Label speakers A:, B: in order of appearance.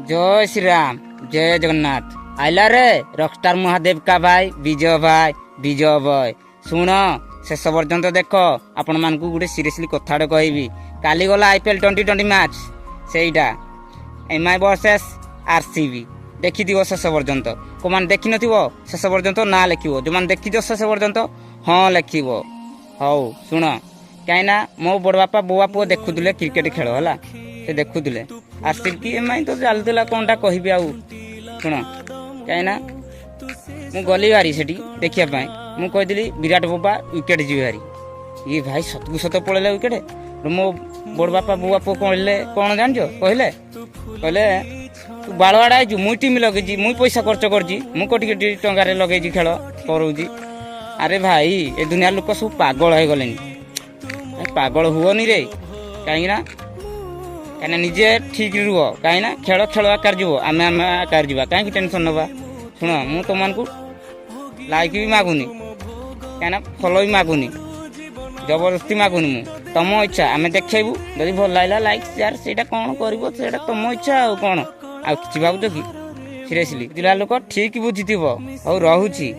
A: जय श्री राम जय जगन्नाथ आइला रे रॉकस्टार महादेव का भाई विजय भाई शुण शेष पर्यंत देख आपण मान गोटे सीरियसली कथा कहबी काली गला आईपीएल 2020 मैच सेटा एमआई वर्सेस आरसीबी देखी शेष पर्यंत को मान देखी नथिबो शेष पर्यंत ना लिखिबो जो मान देखी शेष पर्यंत हाँ लिखिबो हौ शुण कहीं मो बड़ बापा बो बापू देखुले क्रिकेट खेल है से देखुले आरसीबी एमआई तो चलता कौनटा कहबी आउ शुण कहीं मु गली बारी से देखापी मुझे कही विराट बाबा विकेट जी बारी ये भाई सतकू सत पड़े विकेट मो बड़ बापा बो बापू कहले कौन जान कहले कहले तू बाड़ आड़े आईचु मुई टीम लगे मुई पैसा खर्च कर टंगार लगे खेल करूँ अरे भाई ए दुनिया लोक सब पागल हो गले पागल हुओनी रे कहीं कहीं निजे ठीक रुह कहीं खेल खेल आकार जीव आम आम आकार जा कहीं टेंशन नवा शुण मु तुम लाइक भी मागुनी कहीं फॉलो भी मागुनी जबरदस्ती मागुनी मु तुम इच्छा आम देखु जब भल लगा लाइक शेयर से कौन कर तुम इच्छा आ कौन आ कि भावुच कि सीरियसली जिला लोक ठीक बुझी हौ रहुची।